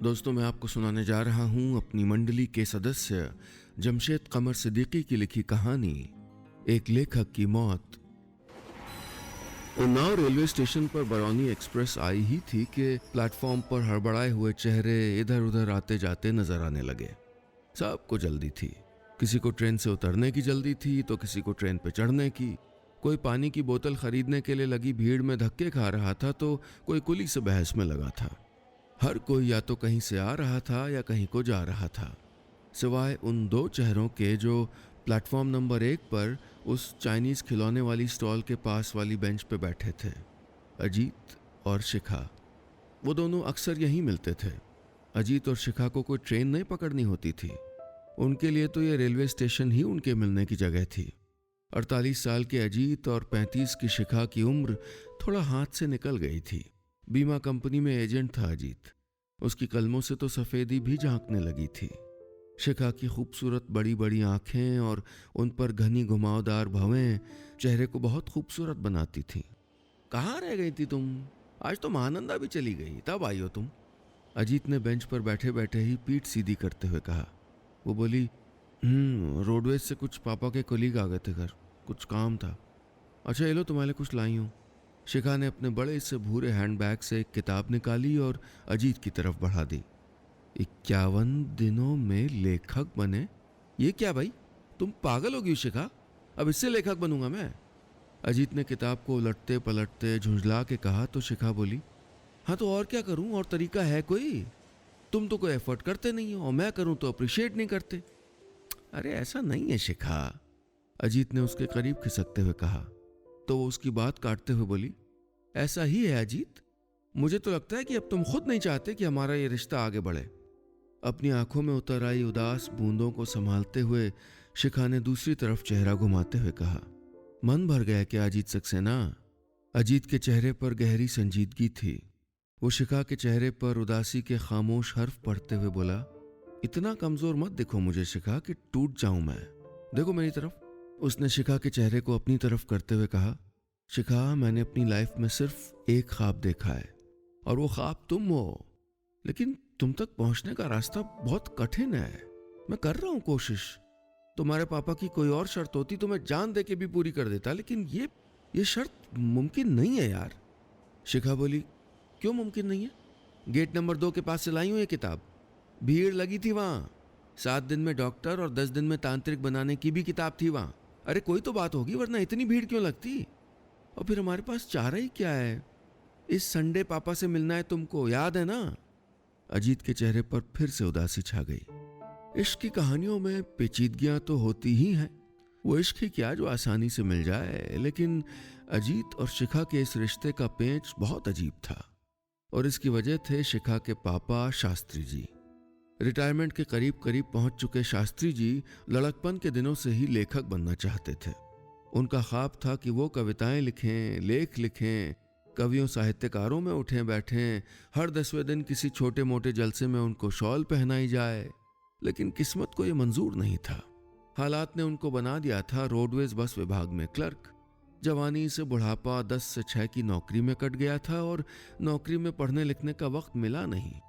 दोस्तों, मैं आपको सुनाने जा रहा हूं अपनी मंडली के सदस्य जमशेद कमर सिद्दीकी की लिखी कहानी एक लेखक की मौत। उन्नाव रेलवे स्टेशन पर बरौनी एक्सप्रेस आई ही थी कि प्लेटफॉर्म पर हड़बड़ाए हुए चेहरे इधर उधर आते जाते नजर आने लगे। सबको जल्दी थी। किसी को ट्रेन से उतरने की जल्दी थी तो किसी को ट्रेन पर चढ़ने की। कोई पानी की बोतल खरीदने के लिए लगी भीड़ में धक्के खा रहा था तो कोई कुली से बहस में लगा था। हर कोई या तो कहीं से आ रहा था या कहीं को जा रहा था, सिवाय उन दो चेहरों के जो प्लेटफॉर्म नंबर 1 पर उस चाइनीज खिलौने वाली स्टॉल के पास वाली बेंच पे बैठे थे, अजीत और शिखा। वो दोनों अक्सर यहीं मिलते थे। अजीत और शिखा को कोई ट्रेन नहीं पकड़नी होती थी। उनके लिए तो ये रेलवे स्टेशन ही उनके मिलने की जगह थी। 48 साल के अजीत और 35 की शिखा की उम्र थोड़ा हाथ से निकल गई थी। बीमा कंपनी में एजेंट था अजीत। उसकी कलमों से तो सफेदी भी झांकने लगी थी। शिखा की खूबसूरत बड़ी बड़ी आंखें और उन पर घनी घुमावदार भवें चेहरे को बहुत खूबसूरत बनाती थीं। कहाँ रह गई थी तुम? आज तो महानंदा भी चली गई, तब आई हो तुम? अजीत ने बेंच पर बैठे बैठे ही पीठ सीधी करते हुए कहा। वो बोली, रोडवेज से कुछ पापा के कोलीग आ गए थे घर, कुछ काम था। अच्छा, ये लो तुम्हारे लिए कुछ लाई हूँ। शिखा ने अपने बड़े से भूरे हैंडबैग से एक किताब निकाली और अजीत की तरफ बढ़ा दी। 51 दिनों में लेखक बने? ये क्या भाई, तुम पागल हो गई शिखा? अब इससे लेखक बनूंगा मैं? अजीत ने किताब को उलटते पलटते झुंझला के कहा तो शिखा बोली, हाँ तो और क्या करूं, और तरीका है कोई? तुम तो कोई एफर्ट करते नहीं हो और मैं करूं तो अप्रिशिएट नहीं करते। अरे ऐसा नहीं है शिखा, अजीत ने उसके करीब खिसकते हुए कहा। तो वो उसकी बात काटते हुए बोली, ऐसा ही है अजीत। मुझे तो लगता है कि अब तुम खुद नहीं चाहते कि हमारा ये रिश्ता आगे बढ़े। अपनी आंखों में उतर आई उदास बूंदों को संभालते हुए शिखा ने दूसरी तरफ चेहरा घुमाते हुए कहा, मन भर गया क्या अजीत सक्सेना? अजीत के चेहरे पर गहरी संजीदगी थी। वो शिखा के चेहरे पर उदासी के खामोश हर्फ पढ़ते हुए बोला, इतना कमजोर मत देखो मुझे शिखा कि टूट जाऊं मैं। देखो मेरी तरफ। उसने शिखा के चेहरे को अपनी तरफ करते हुए कहा, शिखा, मैंने अपनी लाइफ में सिर्फ एक ख्वाब देखा है और वो ख्वाब तुम हो। लेकिन तुम तक पहुंचने का रास्ता बहुत कठिन है। मैं कर रहा हूं कोशिश। तुम्हारे पापा की कोई और शर्त होती तो मैं जान दे के भी पूरी कर देता, लेकिन ये शर्त मुमकिन नहीं है यार। शिखा बोली, क्यों मुमकिन नहीं है? गेट नंबर 2 के पास से लाई हूं ये किताब। भीड़ लगी थी वहां। 7 दिन में डॉक्टर और 10 दिन में तांत्रिक बनाने की भी किताब थी वहां। अरे कोई तो बात होगी, वरना इतनी भीड़ क्यों लगती? और फिर हमारे पास चारा ही क्या है? इस संडे पापा से मिलना है तुमको, याद है ना? अजीत के चेहरे पर फिर से उदासी छा गई। इश्क की कहानियों में पेचीदगियां तो होती ही हैं। वो इश्क ही क्या जो आसानी से मिल जाए, लेकिन अजीत और शिखा के इस रिश्ते का पेंच बहुत अजीब था। और इसकी वजह थे शिखा के पापा शास्त्री जी। रिटायरमेंट के करीब करीब पहुंच चुके शास्त्री जी लड़कपन के दिनों से ही लेखक बनना चाहते थे। उनका ख्वाब था कि वो कविताएं लिखें, लेख लिखें, कवियों साहित्यकारों में उठें बैठें, हर 10वें दिन किसी छोटे मोटे जलसे में उनको शॉल पहनाई जाए। लेकिन किस्मत को ये मंजूर नहीं था। हालात ने उनको बना दिया था रोडवेज बस विभाग में क्लर्क। जवानी से बुढ़ापा 10 से 6 की नौकरी में कट गया था और नौकरी में पढ़ने लिखने का वक्त मिला नहीं।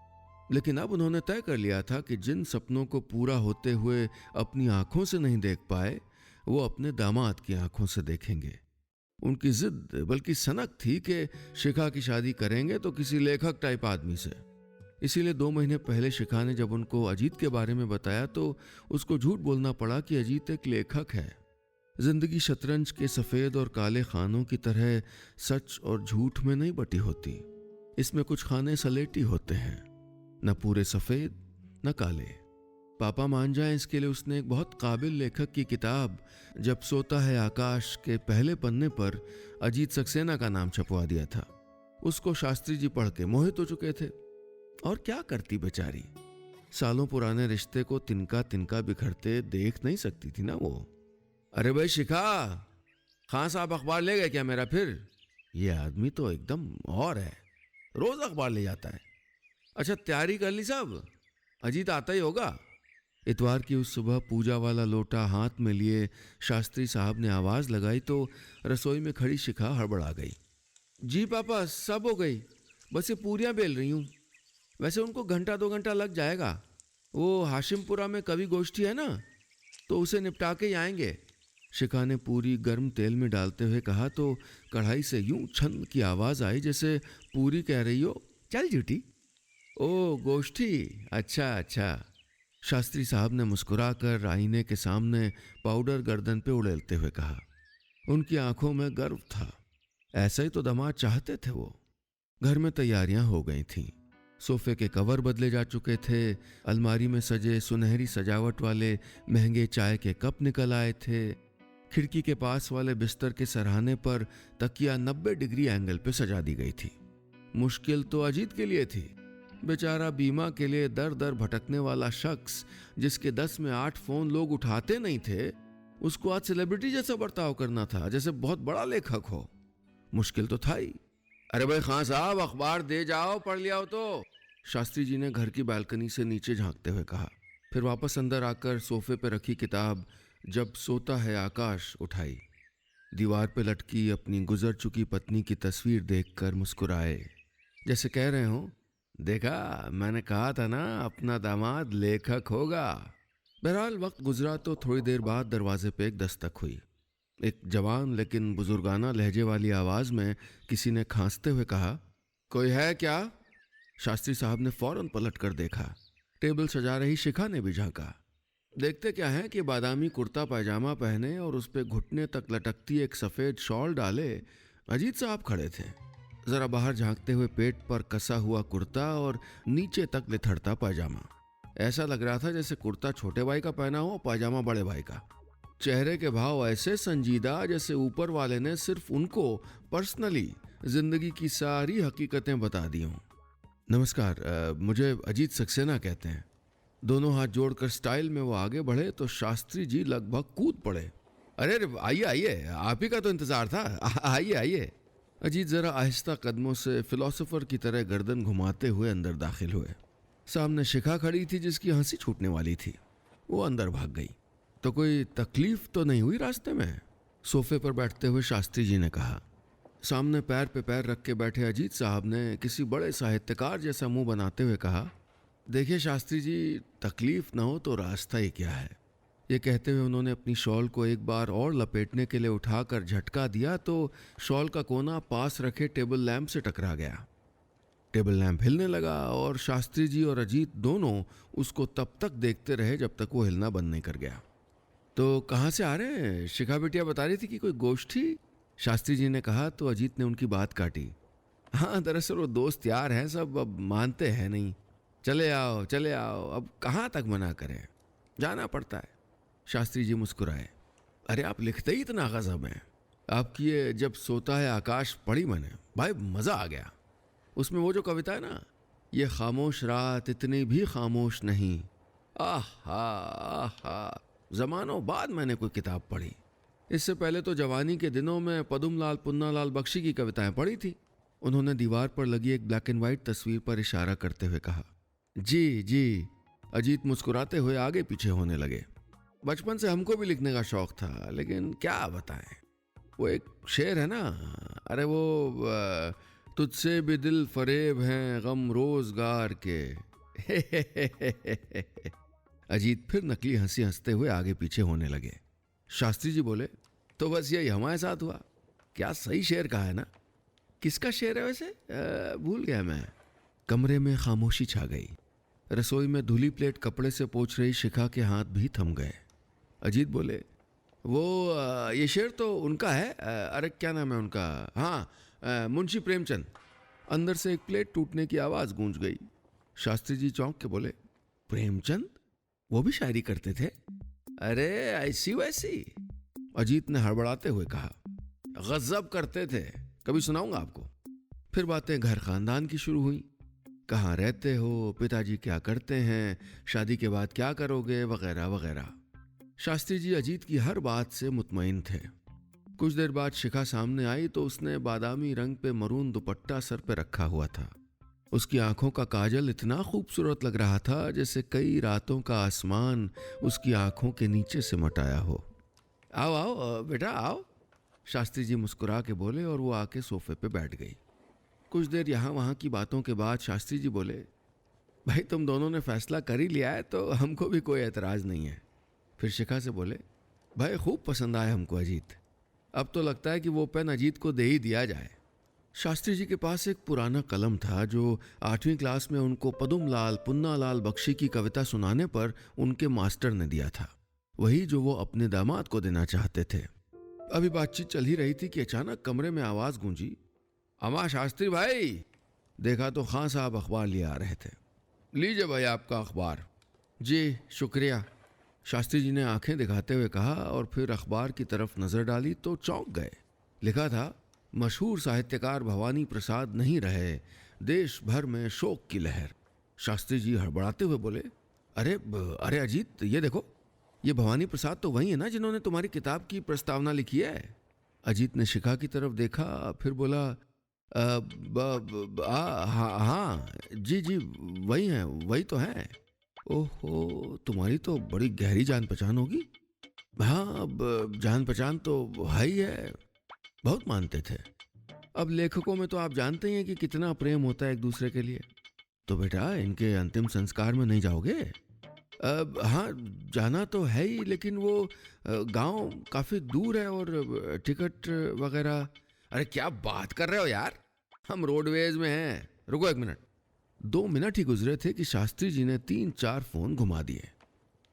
लेकिन अब उन्होंने तय कर लिया था कि जिन सपनों को पूरा होते हुए अपनी आंखों से नहीं देख पाए, वो अपने दामाद की आंखों से देखेंगे। उनकी जिद बल्कि सनक थी कि शिखा की शादी करेंगे तो किसी लेखक टाइप आदमी से। इसीलिए 2 महीने पहले शिखा ने जब उनको अजीत के बारे में बताया तो उसको झूठ बोलना पड़ा कि अजीत एक लेखक है। जिंदगी शतरंज के सफेद और काले खानों की तरह सच और झूठ में नहीं बटी होती। इसमें कुछ खाने सलेटी होते हैं, न पूरे सफेद न काले। पापा मान जाएं इसके लिए उसने एक बहुत काबिल लेखक की किताब जब सोता है आकाश के पहले पन्ने पर अजीत सक्सेना का नाम छपवा दिया था। उसको शास्त्री जी पढ़ के मोहित हो चुके थे। और क्या करती बेचारी, सालों पुराने रिश्ते को तिनका तिनका बिखरते देख नहीं सकती थी ना वो। अरे भाई शिखा, खान साहब अखबार ले गए क्या मेरा? फिर ये आदमी तो एकदम और है, रोज अखबार ले जाता है। अच्छा तैयारी कर ली सब? अजीत आता ही होगा। इतवार की उस सुबह पूजा वाला लोटा हाथ में लिए शास्त्री साहब ने आवाज लगाई तो रसोई में खड़ी शिखा हड़बड़ा गई। जी पापा, सब हो गई, बस ये पूरियां बेल रही हूं। वैसे उनको घंटा 2 घंटा लग जाएगा। वो हाशिमपुरा में कवि गोष्ठी है ना, तो उसे निपटा के ही आएंगे। शिखा ने पूरी गर्म तेल में डालते हुए कहा तो कढ़ाई से यूं छन की आवाज आई जैसे पूरी कह रही हो, चल झूठी। ओ गोष्ठी, अच्छा अच्छा। शास्त्री साहब ने मुस्कुराकर आईने के सामने पाउडर गर्दन पे उड़ेलते हुए कहा। उनकी आंखों में गर्व था। ऐसा ही तो दामाद चाहते थे वो। घर में तैयारियां हो गई थीं। सोफे के कवर बदले जा चुके थे। अलमारी में सजे सुनहरी सजावट वाले महंगे चाय के कप निकल आए थे। खिड़की के पास वाले बिस्तर के सरहाने पर तकिया 90 डिग्री एंगल पे सजा दी गई थी। मुश्किल तो अजीत के लिए थी। बेचारा बीमा के लिए दर दर भटकने वाला शख्स, जिसके 10 में 8 फोन लोग उठाते नहीं थे, उसको आज सेलिब्रिटी जैसा बर्ताव करना था, जैसे बहुत बड़ा लेखक हो। मुश्किल तो था ही। अरे भाई खान साहब, अखबार दे जाओ, पढ़ लिया हो तो। शास्त्री जी ने घर की बालकनी से नीचे झांकते हुए कहा। फिर वापस अंदर आकर सोफे पर रखी किताब जब सोता है आकाश उठाई। दीवार पे लटकी अपनी गुजर चुकी पत्नी की तस्वीर देखकर मुस्कुराए, जैसे कह रहे हो, देखा मैंने कहा था ना अपना दामाद लेखक होगा। बहरहाल वक्त गुजरा तो थोड़ी देर बाद दरवाजे पे एक दस्तक हुई। एक जवान लेकिन बुजुर्गाना लहजे वाली आवाज में किसी ने खांसते हुए कहा, कोई है क्या? शास्त्री साहब ने फौरन पलट कर देखा। टेबल सजा रही शिखा ने भी झांका। देखते क्या है कि बादामी कुर्ता पैजामा पहने और उस पे घुटने तक लटकती एक सफेद शॉल डाले अजीत साहब खड़े थे। जरा बाहर झांकते हुए पेट पर कसा हुआ कुर्ता और नीचे तक लिथड़ता पैजामा। ऐसा लग रहा था जैसे कुर्ता छोटे भाई का पहना हो, पैजामा बड़े भाई का। चेहरे के भाव ऐसे संजीदा जैसे ऊपर वाले ने सिर्फ उनको पर्सनली जिंदगी की सारी हकीकतें बता दी हों। नमस्कार, मुझे अजीत सक्सेना कहते हैं। दोनों हाथ जोड़कर स्टाइल में वो आगे बढ़े तो शास्त्री जी लगभग कूद पड़े। अरे आइए आइए, आप ही का तो इंतजार था, आइए आइए। अजीत जरा आहिस्ता कदमों से फिलोसोफर की तरह गर्दन घुमाते हुए अंदर दाखिल हुए। सामने शिखा खड़ी थी जिसकी हंसी छूटने वाली थी। वो अंदर भाग गई। तो कोई तकलीफ तो नहीं हुई रास्ते में? सोफे पर बैठते हुए शास्त्री जी ने कहा। सामने पैर पे पैर रख के बैठे अजीत साहब ने किसी बड़े साहित्यकार जैसा मुंह बनाते हुए कहा, देखिए शास्त्री जी, तकलीफ ना हो तो रास्ता ही क्या है। ये कहते हुए उन्होंने अपनी शॉल को एक बार और लपेटने के लिए उठाकर झटका दिया तो शॉल का कोना पास रखे टेबल लैंप से टकरा गया। टेबल लैंप हिलने लगा और शास्त्री जी और अजीत दोनों उसको तब तक देखते रहे जब तक वो हिलना बंद नहीं कर गया। तो कहाँ से आ रहे हैं? शिखा बिटिया बता रही थी कि कोई गोष्ठी, शास्त्री जी ने कहा तो अजीत ने उनकी बात काटी। हाँ, दरअसल वो दोस्त यार हैं सब, अब मानते हैं नहीं। चले आओ चले आओ, अब कहाँ तक मना करें, जाना पड़ता है। शास्त्री जी मुस्कुराए। अरे आप लिखते ही इतना गजब है। आपकी ये जब सोता है आकाश पढ़ी मैंने, भाई मज़ा आ गया। उसमें वो जो कविता है ना, ये खामोश रात इतनी भी खामोश नहीं, आहा आहा। जमानों बाद मैंने कोई किताब पढ़ी। इससे पहले तो जवानी के दिनों में पदुमलाल पुन्नालाल बख्शी की कविताएं पढ़ी थी। उन्होंने दीवार पर लगी एक ब्लैक एंड व्हाइट तस्वीर पर इशारा करते हुए कहा। जी जी। अजीत मुस्कुराते हुए आगे पीछे होने लगे। बचपन से हमको भी लिखने का शौक था, लेकिन क्या बताएं, वो एक शेर है ना, अरे वो तुझसे भी दिल फरेब हैं गम रोजगार के। अजीत फिर नकली हंसी हंसते हुए आगे पीछे होने लगे। शास्त्री जी बोले, तो बस यही हमारे साथ हुआ। क्या सही शेर कहा है ना। किसका शेर है वैसे? भूल गया मैं। कमरे में खामोशी छा गई। रसोई में धुली प्लेट कपड़े से पोंछ रही शिखा के हाथ भी थम गए। अजीत बोले, वो ये शेर तो उनका है, अरे क्या नाम है उनका, हाँ मुंशी प्रेमचंद। अंदर से एक प्लेट टूटने की आवाज गूंज गई। शास्त्री जी चौंक के बोले, प्रेमचंद वो भी शायरी करते थे? अरे ऐसी वैसी, अजीत ने हड़बड़ाते हुए कहा। गजब करते थे, कभी सुनाऊंगा आपको। फिर बातें घर खानदान की शुरू हुई। कहाँ रहते हो, पिताजी क्या करते हैं, शादी के बाद क्या करोगे, वगैरह वगैरह। शास्त्री जी अजीत की हर बात से मुतमईन थे। कुछ देर बाद शिखा सामने आई तो उसने बादामी रंग पे मरून दुपट्टा सर पे रखा हुआ था। उसकी आंखों का काजल इतना खूबसूरत लग रहा था जैसे कई रातों का आसमान उसकी आंखों के नीचे सिमट आया हो। आओ आओ बेटा आओ, शास्त्री जी मुस्कुरा के बोले और वो आके सोफे पे बैठ गई। कुछ देर यहाँ वहाँ की बातों के बाद शास्त्री जी बोले, भाई तुम दोनों ने फैसला कर ही लिया है तो हमको भी कोई एतराज़ नहीं है। फिर शिखा से बोले, भाई खूब पसंद आया हमको अजीत, अब तो लगता है कि वो पेन अजीत को दे ही दिया जाए। शास्त्री जी के पास एक पुराना कलम था जो 8वीं क्लास में उनको पदुमलाल पुन्नालाल बख्शी की कविता सुनाने पर उनके मास्टर ने दिया था, वही जो वो अपने दामाद को देना चाहते थे। अभी बातचीत चल ही रही थी कि अचानक कमरे में आवाज़ गूंजी, अमा शास्त्री भाई। देखा तो खां साहब अखबार लिए आ रहे थे। लीजिए भाई आपका अखबार। जी शुक्रिया, शास्त्री जी ने आंखें दिखाते हुए कहा और फिर अखबार की तरफ नज़र डाली तो चौंक गए। लिखा था, मशहूर साहित्यकार भवानी प्रसाद नहीं रहे, देश भर में शोक की लहर। शास्त्री जी हड़बड़ाते हुए बोले, अरे अजीत, ये देखो, ये भवानी प्रसाद तो वही है ना जिन्होंने तुम्हारी किताब की प्रस्तावना लिखी है। अजीत ने शिखा की तरफ देखा, फिर बोला, हाँ जी वही हैं, वही तो हैं। ओहो, तुम्हारी तो बड़ी गहरी जान पहचान होगी। हाँ, अब जान पहचान तो है ही है, बहुत मानते थे। अब लेखकों में तो आप जानते ही हैं कि कितना प्रेम होता है एक दूसरे के लिए। तो बेटा इनके अंतिम संस्कार में नहीं जाओगे? हाँ जाना तो है ही, लेकिन वो गांव काफ़ी दूर है और टिकट वगैरह। अरे क्या बात कर रहे हो यार, हम रोडवेज में हैं। रुको 1 मिनट। 2 मिनट ही गुजरे थे कि शास्त्री जी ने 3-4 फोन घुमा दिए।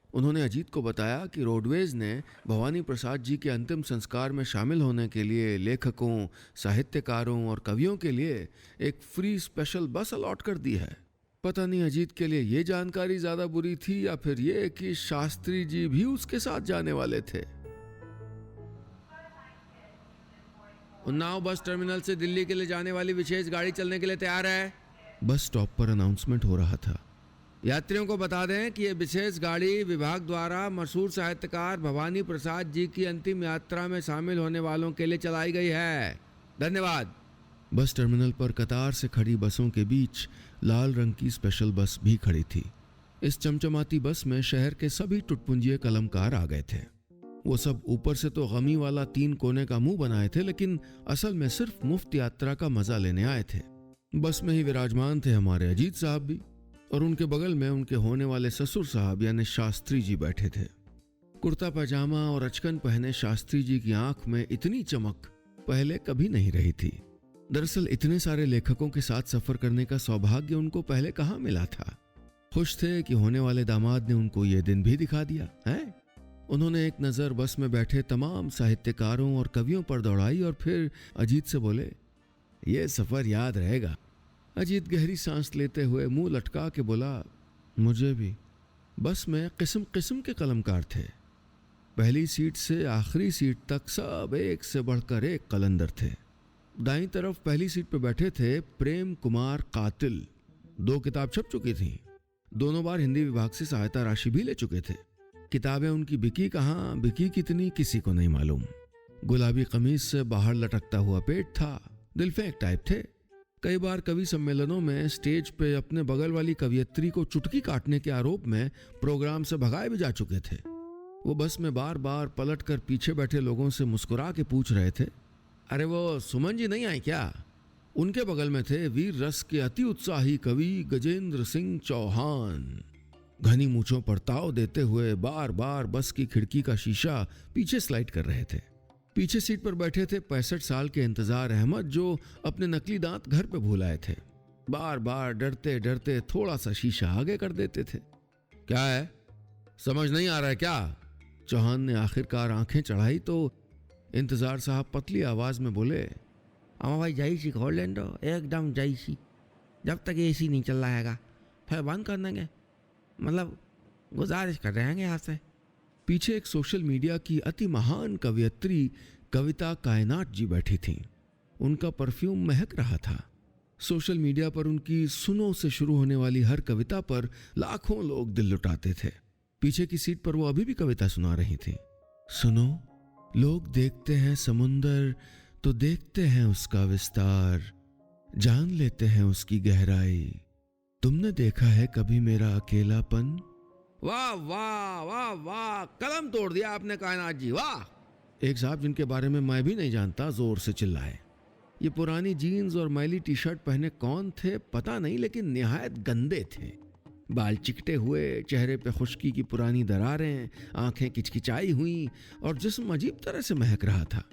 उन्होंने अजीत को बताया कि रोडवेज ने भवानी प्रसाद जी के अंतिम संस्कार में शामिल होने के लिए लेखकों, साहित्यकारों और कवियों के लिए एक फ्री स्पेशल बस अलॉट कर दी है। पता नहीं अजीत के लिए ये जानकारी ज़्यादा बुरी थी या फिर ये कि शास्त्री जी भी उसके साथ जाने वाले थे। उन्नाव बस टर्मिनल से दिल्ली के लिए जाने वाली विशेष गाड़ी चलने के लिए तैयार है। बस स्टॉप पर अनाउंसमेंट हो रहा था। यात्रियों को बता दें कि यह विशेष गाड़ी विभाग द्वारा मशहूर साहित्यकार भवानी प्रसाद जी की अंतिम यात्रा में शामिल होने वालों के लिए चलाई गई है। धन्यवाद। बस टर्मिनल पर कतार से खड़ी बसों के बीच लाल रंग की स्पेशल बस भी खड़ी थी। इस चमचमाती बस में शहर के सभी टुटपुंजिए कलमकार आ गए थे। वो सब ऊपर से तो गमी वाला 3 कोने का मुंह बनाए थे, लेकिन असल में सिर्फ मुफ्त यात्रा का मजा लेने आए थे। बस में ही विराजमान थे हमारे अजीत साहब भी, और उनके बगल में उनके होने वाले ससुर साहब यानी शास्त्री जी बैठे थे। कुर्ता पैजामा और अचकन पहने शास्त्री जी की आंख में इतनी चमक पहले कभी नहीं रही थी। दरअसल इतने सारे लेखकों के साथ सफर करने का सौभाग्य उनको पहले कहाँ मिला था। खुश थे कि होने वाले दामाद ने उनको ये दिन भी दिखा दिया है। उन्होंने एक नज़र बस में बैठे तमाम साहित्यकारों और कवियों पर दौड़ाई और फिर अजीत से बोले, ये सफ़र याद रहेगा। अजीत गहरी सांस लेते हुए मुंह लटका के बोला, मुझे भी। बस में किस्म किस्म के कलमकार थे। पहली सीट से आखिरी सीट तक सब एक से बढ़कर एक कलंदर थे। दाईं तरफ पहली सीट पर बैठे थे प्रेम कुमार कातिल। 2 किताब छप चुकी थीं। दोनों बार हिंदी विभाग से सहायता राशि भी ले चुके थे। किताबें उनकी बिकी कहाँ, बिकी कितनी, किसी को नहीं मालूम। गुलाबी कमीज से बाहर लटकता हुआ पेट था, दिलफेंक टाइप थे। कई बार कवि सम्मेलनों में स्टेज पे अपने बगल वाली कवियत्री को चुटकी काटने के आरोप में प्रोग्राम से भगाए भी जा चुके थे। वो बस में बार बार पलट कर पीछे बैठे लोगों से मुस्कुरा के पूछ रहे थे, अरे वो सुमन जी नहीं आए क्या? उनके बगल में थे वीर रस के अति उत्साही कवि गजेंद्र सिंह चौहान। घनी मूंछों पर ताव देते हुए बार बार बस की खिड़की का शीशा पीछे स्लाइड कर रहे थे। पीछे सीट पर बैठे थे 65 साल के इंतजार अहमद, जो अपने नकली दांत घर पे भूल आए थे। बार बार डरते डरते थोड़ा सा शीशा आगे कर देते थे। क्या है, समझ नहीं आ रहा है क्या? चौहान ने आखिरकार आंखें चढ़ाई तो इंतजार साहब पतली आवाज में बोले, अमा भाई जाइसी खोल लें दो, एकदम जाइसी। जब तक एसी नहीं चल रहा हैगा फिर बंद कर देंगे, मतलब गुजारिश कर रहे हैं यहाँ से। पीछे एक सोशल मीडिया की अति महान कवियत्री कविता कायनात जी बैठी थीं। उनका परफ्यूम महक रहा था। सोशल मीडिया पर उनकी सुनो से शुरू होने वाली हर कविता पर लाखों लोग दिल लुटाते थे। पीछे की सीट पर वो अभी भी कविता सुना रही थी। सुनो, लोग देखते हैं समुंदर तो देखते हैं उसका विस्तार, जान लेते हैं उसकी गहराई। तुमने देखा है कभी मेरा अकेलापन? वाह वाह वाह वाह, कलम तोड़ दिया आपने कायनात जी, वाह। एक साहब जिनके बारे में मैं भी नहीं जानता जोर से चिल्लाए। ये पुरानी जीन्स और मैली टी शर्ट पहने कौन थे पता नहीं, लेकिन निहायत गंदे थे। बाल चिकटे हुए, चेहरे पे खुश्की की पुरानी दरारें, आंखें किचकिचाई हुई और जिस्म अजीब तरह से महक रहा था।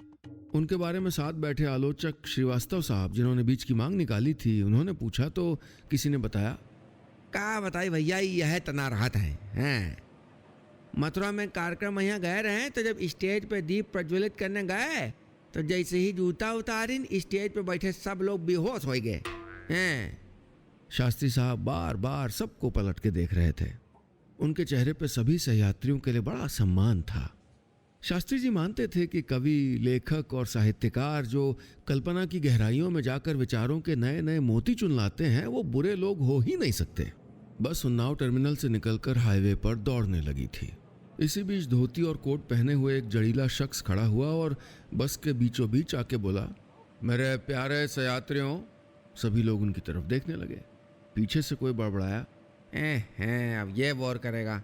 उनके बारे में साथ बैठे आलोचक श्रीवास्तव साहब, जिन्होंने बीच की मांग निकाली थी, उन्होंने पूछा तो किसी ने बताया, का बताई भैया, यह तना राहत है। मथुरा में कार्यक्रम यहाँ गए रहे तो जब स्टेज पे दीप प्रज्वलित करने गए तो जैसे ही जूता उतारिन, स्टेज पे बैठे सब लोग बेहोश हो गए हैं। शास्त्री साहब बार बार सबको पलट के देख रहे थे। उनके चेहरे पे सभी सहयात्रियों के लिए बड़ा सम्मान था। शास्त्री जी मानते थे कि कवि, लेखक और साहित्यकार जो कल्पना की गहराइयों में जाकर विचारों के नए नए मोती चुन लाते हैं, वो बुरे लोग हो ही नहीं सकते। बस उन्नाव टर्मिनल से निकलकर हाईवे पर दौड़ने लगी थी। इसी बीच धोती और कोट पहने हुए एक जड़ीला शख्स खड़ा हुआ और बस के बीचों बीच आके बोला, मेरे प्यारे सहयात्रियों। सभी लोग उनकी तरफ देखने लगे। पीछे से कोई बड़बड़ाया, अब ये बोर करेगा।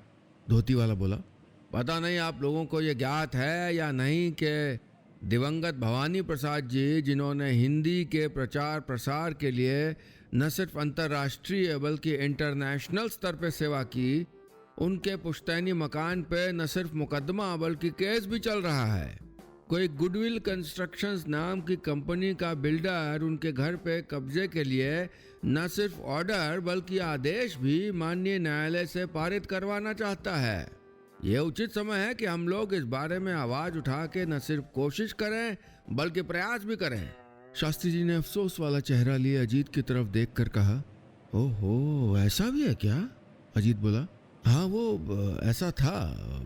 धोती वाला बोला, पता नहीं आप लोगों को ये ज्ञात है या नहीं कि दिवंगत भवानी प्रसाद जी, जिन्होंने हिंदी के प्रचार प्रसार के लिए न सिर्फ अंतर्राष्ट्रीय बल्कि इंटरनेशनल स्तर पे सेवा की, उनके पुश्तैनी मकान पे न सिर्फ मुकदमा बल्कि केस भी चल रहा है। कोई गुडविल कंस्ट्रक्शंस नाम की कंपनी का बिल्डर उनके घर पे कब्जे के लिए न सिर्फ ऑर्डर बल्कि आदेश भी माननीय न्यायालय से पारित करवाना चाहता है। यह उचित समय है कि हम लोग इस बारे में आवाज उठा के न सिर्फ कोशिश करें बल्कि प्रयास भी करें। शास्त्री जी ने अफसोस वाला चेहरा लिए अजीत की तरफ देखकर कहा, ओहो, ऐसा भी है क्या? अजीत बोला, हाँ वो ऐसा था,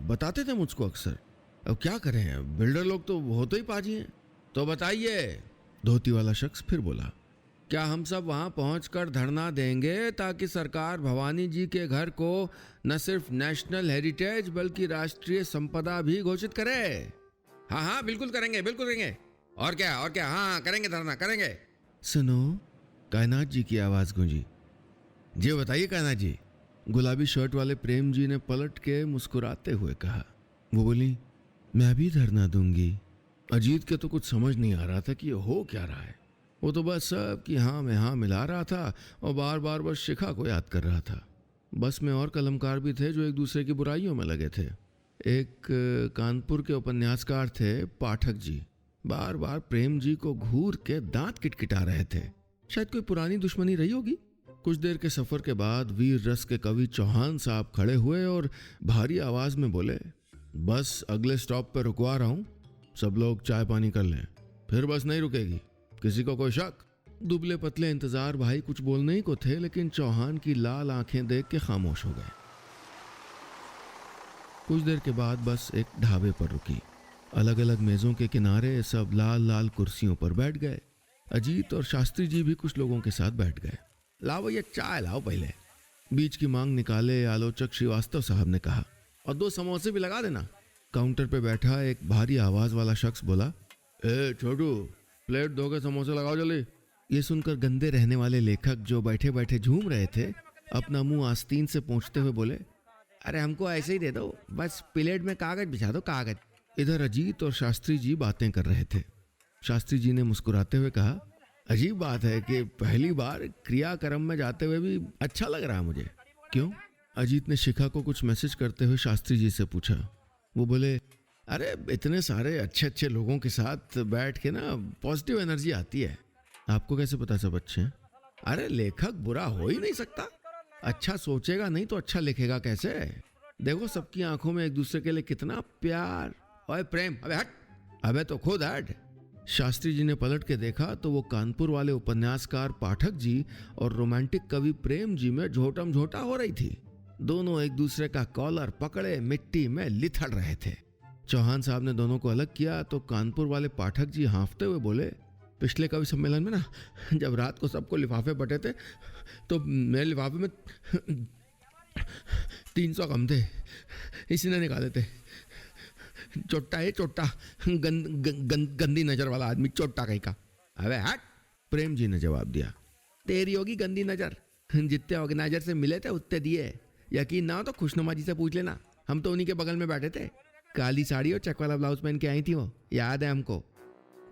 बताते थे मुझको अक्सर। अब क्या करें, बिल्डर लोग तो होते ही पाजी हैं। तो बताइए। धोती वाला शख्स फिर बोला, क्या हम सब वहां पहुंचकर धरना देंगे ताकि सरकार भवानी जी के घर को न सिर्फ नेशनल हेरिटेज बल्कि राष्ट्रीय संपदा भी घोषित करे? हाँ, बिल्कुल करेंगे, बिल्कुल करेंगे। और क्या, हाँ करेंगे, धरना करेंगे। सुनो, कायनात जी की आवाज गूंजी। जी बताइए कायनात जी। गुलाबी शर्ट वाले प्रेम जी ने पलट के मुस्कुराते हुए कहा। वो बोली, मैं भी धरना दूंगी। अजीत के तो कुछ समझ नहीं आ रहा था कि ये हो क्या रहा है। वो तो बस सब कि हाँ में हाँ मिला रहा था और बार बार बस शिखा को याद कर रहा था। बस में और कलमकार भी थे जो एक दूसरे की बुराइयों में लगे थे। एक कानपुर के उपन्यासकार थे पाठक जी, बार बार प्रेम जी को घूर के दांत किटकिटा रहे थे। शायद कोई पुरानी दुश्मनी रही होगी। कुछ देर के सफर के बाद वीर रस के कवि चौहान साहब खड़े हुए और भारी आवाज में बोले, बस अगले स्टॉप पर रुकवा रहा हूं, सब लोग चाय पानी कर लें, फिर बस नहीं रुकेगी। किसी को कोई शक? दुबले पतले इंतजार भाई कुछ बोलने ही को थे, लेकिन चौहान की लाल आंखें देख के खामोश हो गए। कुछ देर के बाद बस एक ढाबे पर रुकी। अलग अलग मेजों के किनारे सब लाल लाल कुर्सियों पर बैठ गए। अजीत और शास्त्री जी भी कुछ लोगों के साथ बैठ गए। लाओ ये चाय लाओ पहले। बीच की मांग निकाले आलोचक श्रीवास्तव साहब ने कहा, और 2 समोसे भी लगा देना। काउंटर पे बैठा एक भारी आवाज वाला शख्स बोला, ए छोटू, प्लेट धो के समोसे लगाओ जल्दी। ये सुनकर गंदे रहने वाले लेखक जो बैठे बैठे झूम रहे थे, अपना मुंह आस्तीन से पोंछते हुए बोले, अरे हमको ऐसे ही दे दो, बस प्लेट में कागज बिछा दो, कागज। इधर अजीत और शास्त्री जी बातें कर रहे थे। शास्त्री जी ने मुस्कुराते हुए कहा, अजीब बात है कि पहली बार क्रियाक्रम में जाते हुए भी अच्छा लग रहा है मुझे। क्यों? अजीत ने शिखा को कुछ मैसेज करते हुए शास्त्री जी से पूछा। वो बोले, अरे इतने सारे अच्छे अच्छे लोगों के साथ बैठ के ना पॉजिटिव एनर्जी आती है। आपको कैसे पता सब अच्छे हैं? अरे लेखक बुरा हो ही नहीं सकता। अच्छा सोचेगा नहीं तो अच्छा लिखेगा कैसे? देखो सबकी आंखों में एक दूसरे के लिए कितना प्यार। ओए प्रेम, अबे हट, अबे तो खुद हट। शास्त्री जी ने पलट के देखा तो वो कानपुर वाले उपन्यासकार पाठक जी और रोमांटिक कवि प्रेम जी में झोटम झोटा हो रही थी। दोनों एक दूसरे का कॉलर पकड़े मिट्टी में लिथड़ रहे थे। चौहान साहब ने दोनों को अलग किया तो कानपुर वाले पाठक जी हांफते हुए बोले, पिछले कवि सम्मेलन में ना जब रात को सबको लिफाफे बटे थे तो मेरे लिफाफे में 300 कम थे, इसी ने निकाले थे। चोट्टा है चोट्टा, गंदी नजर वाला आदमी, चोट्टा कहीं का। अबे हट, प्रेम जी ने जवाब दिया। तेरी होगी गंदी नजर, जितने ऑर्गेनाइजर से मिले थे उतने दिए। यकीन ना हो तो खुशनुमा जी से पूछ लेना, हम तो उन्हीं के बगल में बैठे थे। काली साड़ी और चेक वाला ब्लाउज पहन के आई थी वो, याद है हमको।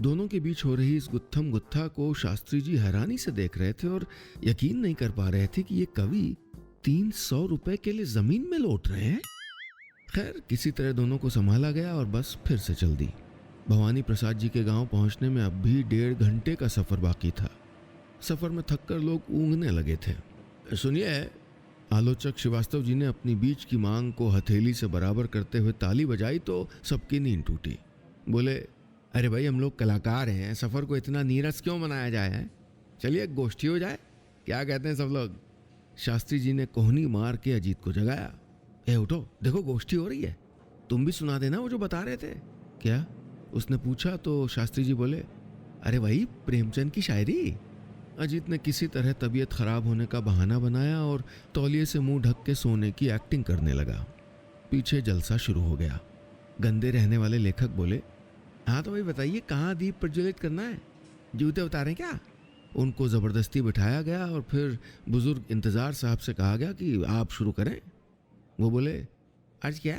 दोनों के बीच हो रही इस गुत्थम गुत्था को शास्त्री जी हैरानी से देख रहे थे और यकीन नहीं कर पा रहे थे कि ये कवि 300 रुपए के लिए जमीन में लौट रहे हैं। खैर किसी तरह दोनों को संभाला गया और बस फिर से चल दी। भवानी प्रसाद जी के गांव पहुंचने में अब भी 1.5 घंटे का सफर बाकी था। सफर में थककर लोग ऊँघने लगे थे। सुनिए, आलोचक श्रीवास्तव जी ने अपनी बीच की मांग को हथेली से बराबर करते हुए ताली बजाई तो सबकी नींद टूटी। बोले, अरे भाई हम लोग कलाकार हैं, सफर को इतना नीरस क्यों मनाया जाए है? चलिए एक गोष्ठी हो जाए, क्या कहते हैं सब लोग? शास्त्री जी ने कोहनी मार के अजीत को जगाया। ए उठो, देखो गोष्ठी हो रही है, तुम भी सुना देना वो जो बता रहे थे। क्या? उसने पूछा तो शास्त्री जी बोले, अरे भाई प्रेमचंद की शायरी। अजीत ने किसी तरह तबीयत खराब होने का बहाना बनाया और तौलिए से मुंह ढक के सोने की एक्टिंग करने लगा। पीछे जलसा शुरू हो गया। गंदे रहने वाले लेखक बोले, हाँ तो भाई बताइए कहाँ दीप प्रज्वलित करना है, जूते उतारें क्या? उनको ज़बरदस्ती बिठाया गया और फिर बुजुर्ग इंतज़ार साहब से कहा गया कि आप शुरू करें। वो बोले, अर्ज क्या?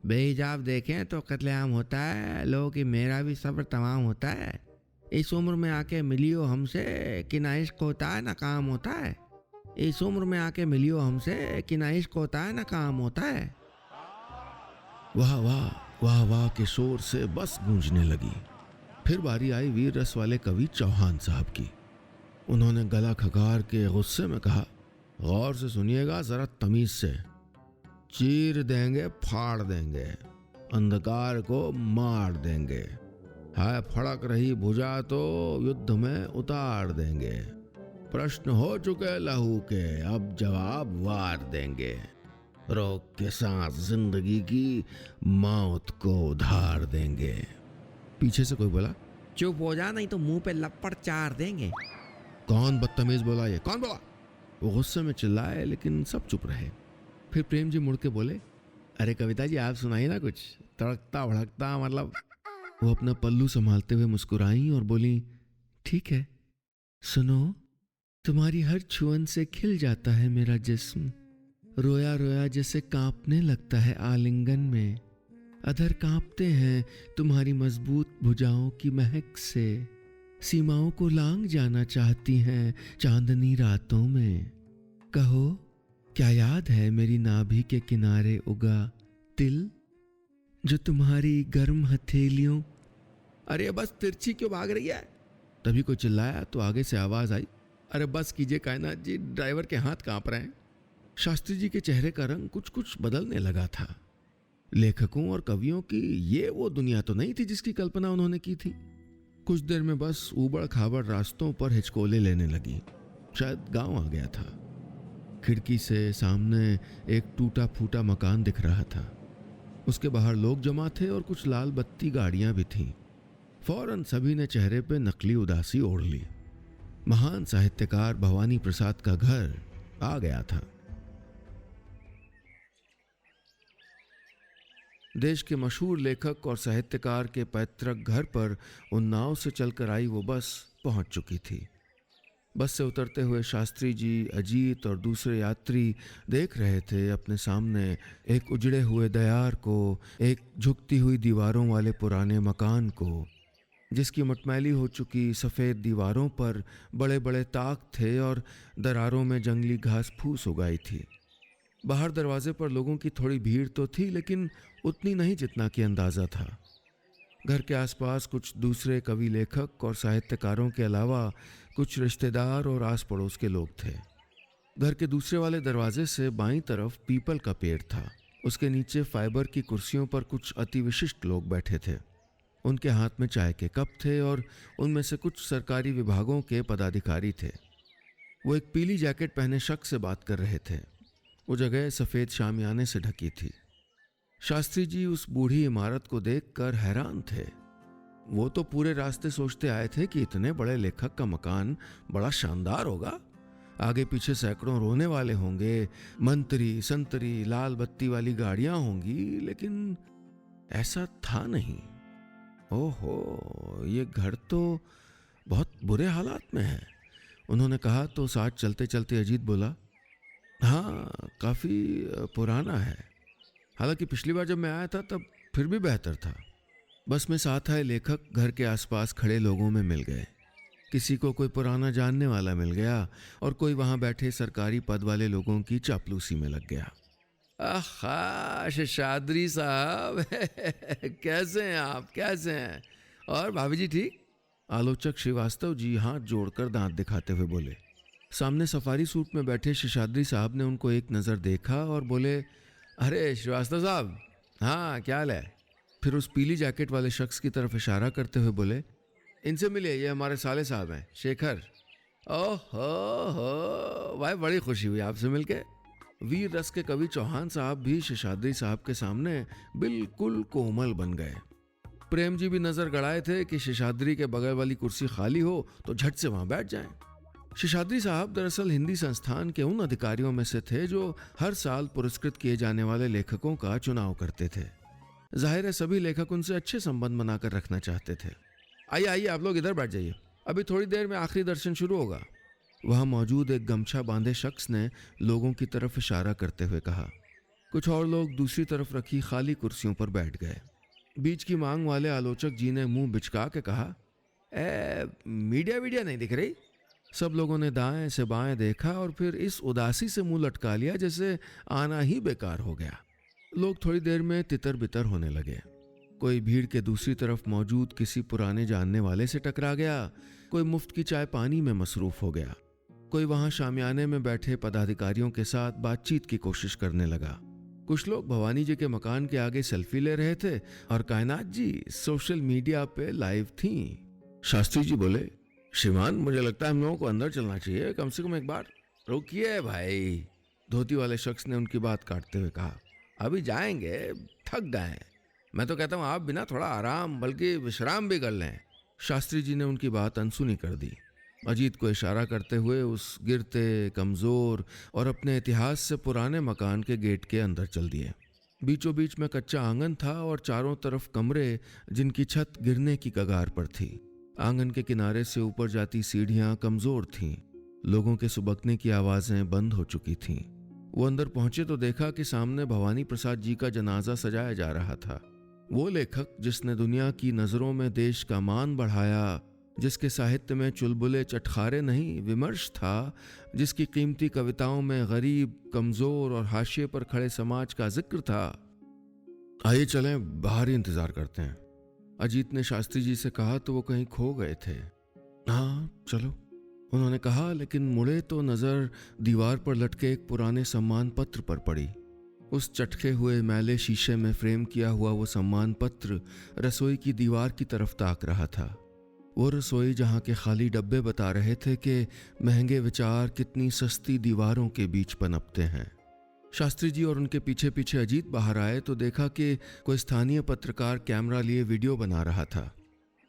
बेहिजाब देखें तो कत्लेआम होता है, लोगों की मेरा भी सब्र तमाम होता है। इस उम्र में आके मिलियो हमसे कि ना इश्क होता है ना काम होता है। इस उम्र में आके मिलियो हमसे कि ना इश्क होता है ना काम होता है। वाह वाह वाह वाह के शोर से बस गूंजने लगी। फिर बारी आई वीर रस वाले कवि चौहान साहब की। उन्होंने गला खकार के गुस्से में कहा, गौर से सुनिएगा जरा तमीज से। चीर देंगे फाड़ देंगे, अंधकार को मार देंगे, है फड़क रही भुजा तो युद्ध में उतार देंगे। प्रश्न हो चुके लहू के, अब जवाब वार देंगे। रोक के साथ जिंदगी की मौत को उधार देंगे। पीछे से कोई बोला, चुप हो जा नहीं तो मुंह पे लपड़ चार देंगे। कौन बदतमीज बोला ये, कौन बोला? वो गुस्से में चिल्लाए लेकिन सब चुप रहे। फिर प्रेम जी मुड़ के बोले, अरे कविता जी आप सुनाइए ना कुछ, तड़कता भड़कता मतलब। वो अपना पल्लू संभालते हुए मुस्कुराई और बोली, ठीक है सुनो। तुम्हारी हर छुअन से खिल जाता है मेरा जिस्म, रोया रोया जैसे कांपने लगता है आलिंगन में। अधर कांपते हैं तुम्हारी मजबूत भुजाओं की महक से, सीमाओं को लांग जाना चाहती हैं चांदनी रातों में। कहो क्या याद है मेरी नाभि के किनारे उगा तिल, जो तुम्हारी गर्म हथेलियों। अरे बस तिरछी क्यों भाग रही है? तभी कोई चिल्लाया तो आगे से आवाज आई, अरे बस कीजिए कायनात जी, ड्राइवर के हाथ कांप रहे हैं। शास्त्री जी के चेहरे का रंग कुछ कुछ बदलने लगा था। लेखकों और कवियों की ये वो दुनिया तो नहीं थी जिसकी कल्पना उन्होंने की थी। कुछ देर में बस ऊबड़ खाबड़ रास्तों पर हिचकोले लेने लगी। शायद गांव आ गया था। खिड़की से सामने एक टूटा फूटा मकान दिख रहा था। उसके बाहर लोग जमा थे और कुछ लाल बत्ती गाड़ियां भी थीं। फौरन सभी ने चेहरे पे नकली उदासी ओढ़ ली। महान साहित्यकार भवानी प्रसाद का घर आ गया था। देश के मशहूर लेखक और साहित्यकार के पैतृक घर पर उन्नाव से चलकर आई वो बस पहुंच चुकी थी। बस से उतरते हुए शास्त्री जी, अजीत और दूसरे यात्री देख रहे थे अपने सामने एक उजड़े हुए दयार को, एक झुकती हुई दीवारों वाले पुराने मकान को, जिसकी मटमैली हो चुकी सफ़ेद दीवारों पर बड़े बड़े ताक थे और दरारों में जंगली घास फूस उगाई थी। बाहर दरवाजे पर लोगों की थोड़ी भीड़ तो थी, लेकिन उतनी नहीं जितना कि अंदाज़ा था। घर के आसपास कुछ दूसरे कवि लेखक और साहित्यकारों के अलावा कुछ रिश्तेदार और आस पड़ोस के लोग थे। घर के दूसरे वाले दरवाजे से बाईं तरफ पीपल का पेड़ था। उसके नीचे फाइबर की कुर्सियों पर कुछ अति विशिष्ट लोग बैठे थे। उनके हाथ में चाय के कप थे और उनमें से कुछ सरकारी विभागों के पदाधिकारी थे। वो एक पीली जैकेट पहने शख्स से बात कर रहे थे। वो जगह सफ़ेद शामियाने से ढकी थी। शास्त्री जी उस बूढ़ी इमारत को देखकर हैरान थे। वो तो पूरे रास्ते सोचते आए थे कि इतने बड़े लेखक का मकान बड़ा शानदार होगा, आगे पीछे सैकड़ों रोने वाले होंगे, मंत्री संतरी लाल बत्ती वाली गाड़ियां होंगी, लेकिन ऐसा था नहीं। ओहो, ये घर तो बहुत बुरे हालात में है, उन्होंने कहा तो साथ चलते चलते अजीत बोला, हाँ काफ़ी पुराना है। हालांकि पिछली बार जब मैं आया था तब फिर भी बेहतर था। बस में साथ आए लेखक घर के आसपास खड़े लोगों में मिल गए। किसी को कोई पुराना जानने वाला मिल गया और कोई वहां बैठे सरकारी पद वाले लोगों की चापलूसी में लग गया। आहा शेषाद्री साहब कैसे हैं आप, कैसे हैं? और भाभी जी ठीक? आलोचक श्रीवास्तव जी हाथ जोड़कर दांत दिखाते हुए बोले। सामने सफारी सूट में बैठे शेषाद्री साहब ने उनको एक नज़र देखा और बोले, अरे श्रीवास्तव साहब, हाँ क्या हाल है? फिर उस पीली जैकेट वाले शख्स की तरफ इशारा करते हुए बोले, इनसे मिले, ये हमारे साले साहब हैं, शेखर। ओहो हो भाई, बड़ी खुशी हुई आपसे मिलके। वीर रस के कवि चौहान साहब भी शेषाद्री साहब के सामने बिल्कुल कोमल बन गए। प्रेम जी भी नजर गड़ाए थे कि शेषाद्री के बगल वाली कुर्सी खाली हो तो झट से वहां बैठ जाएं। शेषाद्री साहब दरअसल हिंदी संस्थान के उन अधिकारियों में से थे जो हर साल पुरस्कृत किए जाने वाले लेखकों का चुनाव करते थे। जाहिर है सभी लेखक उनसे अच्छे संबंध बनाकर रखना चाहते थे। आइए आइए, आप लोग इधर बैठ जाइए, अभी थोड़ी देर में आखिरी दर्शन शुरू होगा। वहां मौजूद एक गमछा बांधे शख्स ने लोगों की तरफ इशारा करते हुए कहा। कुछ और लोग दूसरी तरफ रखी खाली कुर्सियों पर बैठ गए। बीच की मांग वाले आलोचक जी ने मुंह बिचका के कहा, मीडिया वीडिया नहीं दिख रही? सब लोगों ने दाएं से बाएं देखा और फिर इस उदासी से मुंह लटका लिया जैसे आना ही बेकार हो गया। लोग थोड़ी देर में तितर बितर होने लगे। कोई भीड़ के दूसरी तरफ मौजूद किसी पुराने जानने वाले से टकरा गया, कोई मुफ्त की चाय पानी में मसरूफ हो गया, कोई वहां शामियाने में बैठे पदाधिकारियों के साथ बातचीत की कोशिश करने लगा। कुछ लोग भवानी जी के मकान के आगे सेल्फी ले रहे थे और कायनात जी सोशल मीडिया पे लाइव थी। शास्त्री जी बोले, श्रीमान मुझे लगता है हम लोगों को अंदर चलना चाहिए, कम से कम एक बार। रुकिए भाई, धोती वाले शख्स ने उनकी बात काटते हुए कहा, अभी जाएंगे, थक गए। मैं तो कहता हूँ आप बिना थोड़ा आराम बल्कि विश्राम भी कर लें। शास्त्री जी ने उनकी बात अनसुनी कर दी। अजीत को इशारा करते हुए उस गिरते, कमजोर और अपने इतिहास से पुराने मकान के गेट के अंदर चल दिए। बीचों बीच में कच्चा आंगन था और चारों तरफ कमरे जिनकी छत गिरने की कगार पर थी। आंगन के किनारे से ऊपर जाती सीढ़ियां कमजोर थीं। लोगों के सुबकने की आवाजें बंद हो चुकी थीं। वो अंदर पहुंचे तो देखा कि सामने भवानी प्रसाद जी का जनाजा सजाया जा रहा था। वो लेखक जिसने दुनिया की नजरों में देश का मान बढ़ाया, जिसके साहित्य में चुलबुले चटखारे नहीं विमर्श था, जिसकी कीमती कविताओं में गरीब, कमजोर और हाशिए पर खड़े समाज का जिक्र था। आइए चलें, बाहर ही इंतजार करते हैं। अजीत ने शास्त्री जी से कहा तो वो कहीं खो गए थे। हाँ चलो, उन्होंने कहा, लेकिन मुड़े तो नजर दीवार पर लटके एक पुराने सम्मान पत्र पर पड़ी। उस चटके हुए मैले शीशे में फ्रेम किया हुआ वो सम्मान पत्र रसोई की दीवार की तरफ ताक रहा था। वो रसोई जहाँ के खाली डब्बे बता रहे थे कि महंगे विचार कितनी सस्ती दीवारों के बीच पनपते हैं। शास्त्री जी और उनके पीछे पीछे अजीत बाहर आए तो देखा कि कोई स्थानीय पत्रकार कैमरा लिए वीडियो बना रहा था।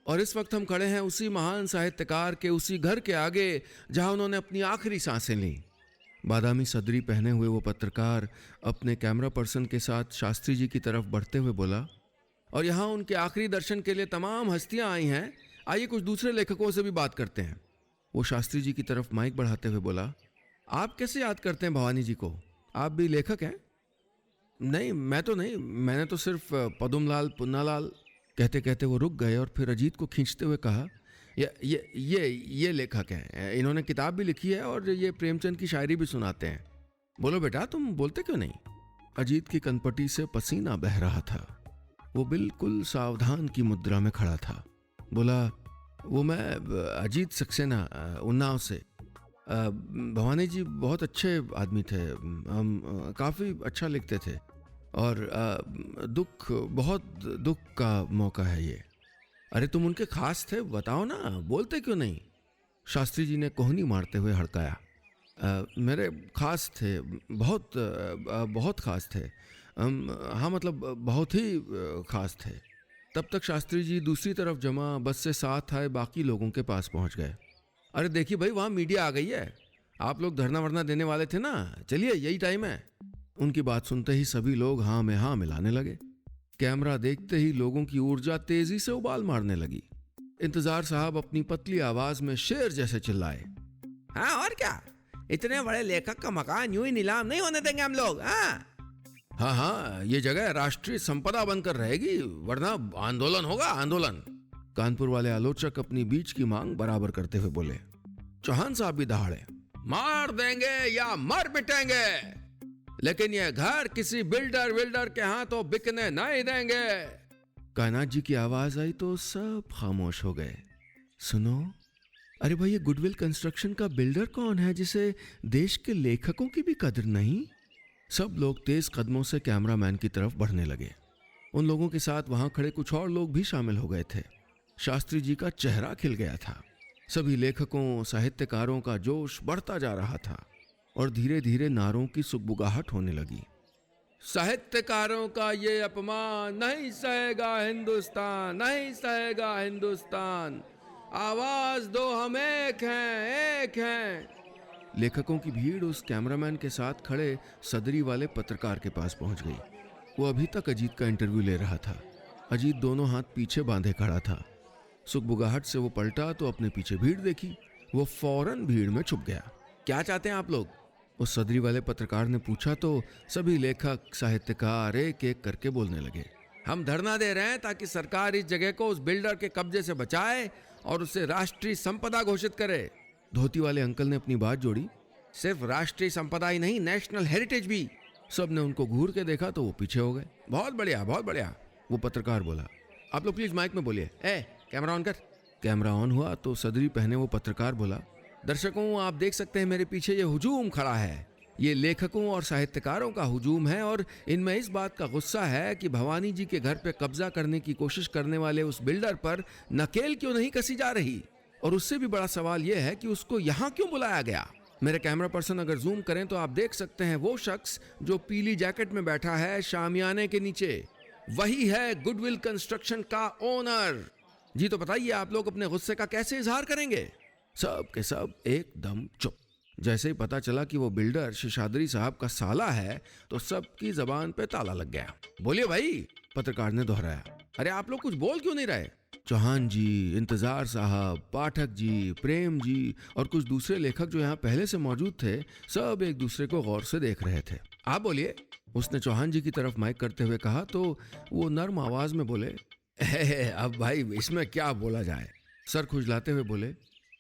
और इस वक्त हम खड़े हैं उसी महान साहित्यकार के उसी घर के आगे जहां उन्होंने अपनी आखिरी सांसें ली। बादामी सदरी पहने हुए वो पत्रकार अपने कैमरा पर्सन के साथ शास्त्री जी की तरफ बढ़ते हुए बोला, और यहाँ उनके आखिरी दर्शन के लिए तमाम हस्तियां आई हैं। आइए कुछ दूसरे लेखकों से भी बात करते हैं। वो शास्त्री जी की तरफ माइक बढ़ाते हुए बोला, आप कैसे याद करते हैं भवानी जी को? आप भी लेखक हैं? नहीं, मैं तो नहीं, मैंने तो सिर्फ पदुमलाल पुन्नालाल। कहते कहते वो रुक गए और फिर अजीत को खींचते हुए कहा, ये लेखक हैं, इन्होंने किताब भी लिखी है और ये प्रेमचंद की शायरी भी सुनाते हैं। बोलो बेटा, तुम बोलते क्यों नहीं? अजीत की कनपटी से पसीना बह रहा था। वो बिल्कुल सावधान की मुद्रा में खड़ा था। बोला, वो मैं अजीत सक्सेना, उन्नाव से। भवानी जी बहुत अच्छे आदमी थे, हम काफ़ी अच्छा लिखते थे और बहुत दुख का मौका है ये। अरे तुम उनके खास थे, बताओ ना, बोलते क्यों नहीं? शास्त्री जी ने कोहनी मारते हुए हड़काया, मेरे खास थे, बहुत खास थे। हाँ मतलब बहुत ही खास थे। तब तक शास्त्री जी दूसरी तरफ जमा बस से साथ आए बाकी लोगों के पास पहुंच गए। अरे देखिए भाई, वहाँ मीडिया आ गई है। आप लोग धरना वरना देने वाले थे ना, चलिए यही टाइम है। उनकी बात सुनते ही सभी लोग हाँ में हाँ मिलाने लगे। कैमरा देखते ही लोगों की ऊर्जा तेजी से उबाल मारने लगी। इंतजार साहब अपनी पतली आवाज में शेर जैसे चिल्लाए, हाँ और क्या, इतने बड़े लेखक का मकान यूं ही नीलाम नहीं होने देंगे हम लोग। हाँ, ये जगह राष्ट्रीय संपदा बनकर रहेगी, वरना आंदोलन होगा, आंदोलन। कानपुर वाले आलोचक अपनी बीच की मांग बराबर करते हुए बोले। चौहान साहब भी दहाड़े। मार देंगे या मर मिटेंगे, लेकिन ये घर किसी बिल्डर के हाथों बिकने नहीं देंगे। कायनाथ जी की आवाज आई तो सब खामोश हो गए। सुनो, अरे भाई, ये गुडविल कंस्ट्रक्शन का बिल्डर कौन है जिसे देश के लेखकों की भी कदर नहीं? सब लोग तेज कदमों से कैमरामैन की तरफ बढ़ने लगे। उन लोगों के साथ वहां खड़े कुछ और लोग भी शामिल हो गए थे। शास्त्री जी का चेहरा खिल गया था। सभी लेखकों, साहित्यकारों का जोश बढ़ता जा रहा था और धीरे धीरे नारों की सुगबुगाहट होने लगी। साहित्यकारों का ये अपमान नहीं सहेगा हिंदुस्तान, नहीं सहेगा हिंदुस्तान। आवाज दो, हम एक हैं, एक हैं। लेखकों की भीड़ उस कैमरामैन के साथ खड़े सदरी वाले पत्रकार के पास पहुंच गई। वो अभी तक अजीत का इंटरव्यू ले रहा था। अजीत दोनों हाथ पीछे बांधे खड़ा था। सुगबुगाहट से वो पलटा तो अपने पीछे भीड़ देखी। वो फौरन भीड़ में छुप गया। क्या चाहते हैं आप लोग? उस सदरी वाले पत्रकार ने पूछा तो सभी लेखक, साहित्यकार एक एक करके बोलने लगे। हम धरना दे रहे हैं ताकि सरकार इस जगह को उस बिल्डर के कब्जे से बचाए और उसे राष्ट्रीय संपदा घोषित करे। धोती वाले अंकल ने अपनी बात जोड़ी। सिर्फ राष्ट्रीय संपदा ही नहीं, नेशनल हेरिटेज भी। सब ने उनको घूर के देखा तो वो पीछे हो गए। बहुत बढ़िया, बहुत बढ़िया। वो पत्रकार बोला। आप लोग प्लीज माइक में बोलिए। कैमरा ऑन कर। कैमरा ऑन हुआ तो सदरी पहने वो पत्रकार बोला। दर्शकों, आप देख सकते हैं मेरे पीछे ये हुजूम खड़ा है। ये लेखकों और साहित्यकारों का हुजूम है और इनमें इस बात का गुस्सा है कि भवानी जी के घर पे कब्जा करने की कोशिश करने वाले उस बिल्डर पर नकेल क्यों नहीं कसी जा रही। और उससे भी बड़ा सवाल यह है कि उसको यहाँ क्यों बुलाया गया। मेरे कैमरा पर्सन अगर जूम करें तो आप देख सकते हैं वो शख्स जो पीली जैकेट में बैठा है शामियाने के नीचे, वही है गुडविल कंस्ट्रक्शन का ओनर। जी तो बताइए, आप लोग अपने गुस्से का कैसे इजहार करेंगे? सब के सब एकदम चुप। जैसे ही पता चला कि वो बिल्डर शेषाद्री साहब का साला है तो सबकी जबान पे ताला लग गया। बोलिए भाई, पत्रकार ने दोहराया। अरे आप लोग कुछ बोल क्यों नहीं रहे? चौहान जी, इंतजार साहब, पाठक जी, प्रेम जी और कुछ दूसरे लेखक जो यहाँ पहले से मौजूद थे, सब एक दूसरे को गौर से देख रहे थे। आप बोलिए, उसने चौहान जी की तरफ माइक करते हुए कहा तो वो नर्म आवाज में बोले। अब भाई इसमें क्या बोला जाए? सर खुजलाते हुए बोले।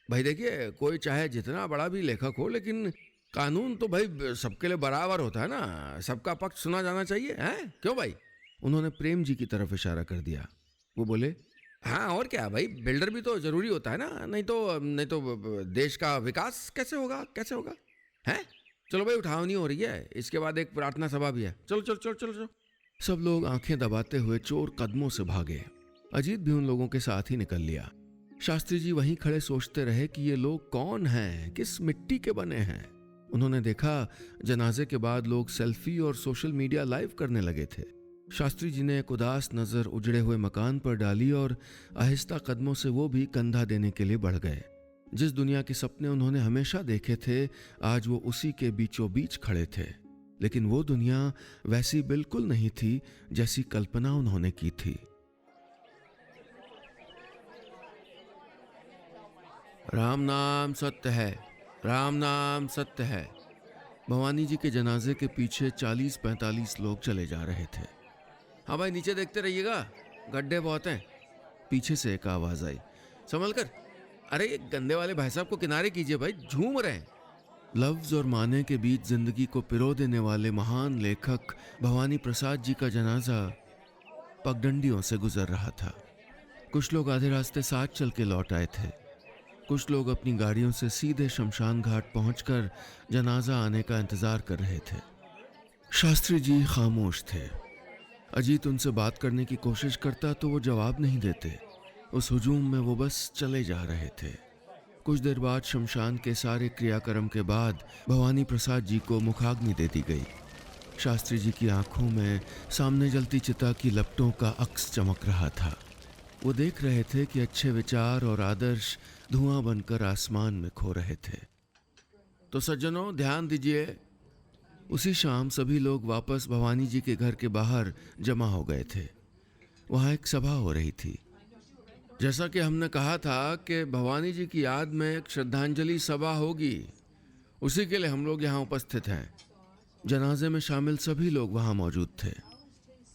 भाई देखिए, कोई चाहे जितना बड़ा भी लेखक हो, लेकिन कानून तो भाई सबके लिए बराबर होता है ना। सबका पक्ष सुना जाना चाहिए, हैं? क्यों भाई? उन्होंने प्रेम जी की तरफ इशारा कर दिया। वो बोले, हाँ और क्या भाई, बिल्डर भी तो जरूरी होता है ना, नहीं तो देश का विकास कैसे होगा, कैसे होगा? हैं? चलो भाई, उठावनी हो रही है, इसके बाद एक प्रार्थना सभा भी है। चलो चलो चलो चलो चलो। सब लोग आंखें दबाते हुए चोर कदमों से भागे। अजीत भी उन लोगों के साथ ही निकल लिया। शास्त्री जी वहीं खड़े सोचते रहे कि ये लोग कौन हैं, किस मिट्टी के बने हैं। उन्होंने देखा जनाजे के बाद लोग सेल्फी और सोशल मीडिया लाइव करने लगे थे। शास्त्री जी ने एक उदास नजर उजड़े हुए मकान पर डाली और आहिस्ता कदमों से वो भी कंधा देने के लिए बढ़ गए। जिस दुनिया के सपने उन्होंने हमेशा देखे थे, आज वो उसी के बीचों बीच खड़े थे। लेकिन वो दुनिया वैसी बिल्कुल नहीं थी जैसी कल्पना उन्होंने की थी। राम नाम सत्य है, राम नाम सत्य है। भवानी जी के जनाजे के पीछे 40-45 लोग चले जा रहे थे। हाँ भाई, नीचे देखते रहिएगा, गड्ढे बहुत हैं। पीछे से एक आवाज आई, संभल कर। अरे ये गंदे वाले भाई साहब को किनारे कीजिए भाई, झूम रहे हैं। लफ्ज और माने के बीच जिंदगी को पिरो देने वाले महान लेखक भवानी प्रसाद जी का जनाजा पगडंडियों से गुजर रहा था। कुछ लोग आधे रास्ते साथ चल के लौट आए थे। कुछ लोग अपनी गाड़ियों से सीधे शमशान घाट पहुंचकर जनाजा आने का इंतजार कर रहे थे। शास्त्री जी खामोश थे। अजीत उनसे बात करने की कोशिश करता तो वो जवाब नहीं देते। उस हुजूम में वो बस चले जा रहे थे। कुछ देर बाद शमशान के सारे क्रियाक्रम के बाद भवानी प्रसाद जी को मुखाग्नि दे दी गई। शास्त्री जी की आंखों में सामने जलती चिता की लपटों का अक्स चमक रहा था। वो देख रहे थे कि अच्छे विचार और आदर्श धुआं बनकर आसमान में खो रहे थे। तो सज्जनों, ध्यान दीजिए। उसी शाम सभी लोग वापस भवानी जी के घर के बाहर जमा हो गए थे। वहां एक सभा हो रही थी। जैसा कि हमने कहा था कि भवानी जी की याद में एक श्रद्धांजलि सभा होगी, उसी के लिए हम लोग यहाँ उपस्थित हैं। जनाजे में शामिल सभी लोग वहां मौजूद थे।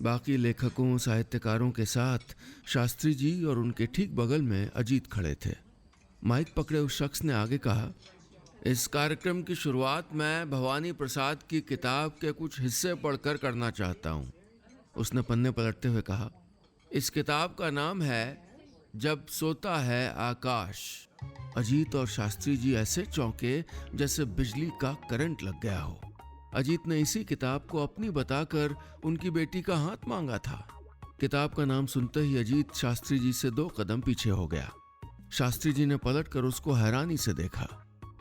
बाकी लेखकों साहित्यकारों के साथ शास्त्री जी और उनके ठीक बगल में अजीत खड़े थे। माइक पकड़े उस शख्स ने आगे कहा, इस कार्यक्रम की शुरुआत मैं भवानी प्रसाद की किताब के कुछ हिस्से पढ़कर करना चाहता हूँ। उसने पन्ने पलटते हुए कहा, इस किताब का नाम है जब सोता है आकाश। अजीत और शास्त्री जी ऐसे चौंके जैसे बिजली का करंट लग गया हो। अजीत ने इसी किताब को अपनी बताकर उनकी बेटी का हाथ मांगा था। किताब का नाम सुनते ही अजीत शास्त्री जी से 2 कदम पीछे हो गया। शास्त्री जी ने पलटकर उसको हैरानी से देखा।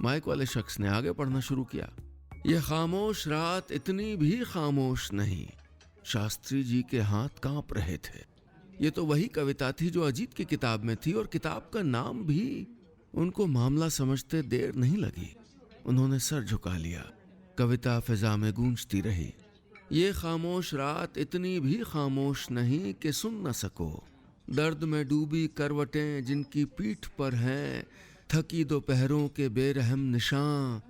माइक वाले शख्स ने आगे पढ़ना शुरू किया, यह खामोश रात इतनी भी खामोश नहीं। शास्त्री जी के हाथ कांप रहे थे। ये तो वही कविता थी जो अजीत की किताब में थी और किताब का नाम भी। उनको मामला समझते देर नहीं लगी। उन्होंने सर झुका लिया। कविता फिजा में गूंजती रही, ये खामोश रात इतनी भी खामोश नहीं कि सुन न सको। दर्द में डूबी करवटें जिनकी पीठ पर हैं, थकी दोपहरों के बेरहम निशान।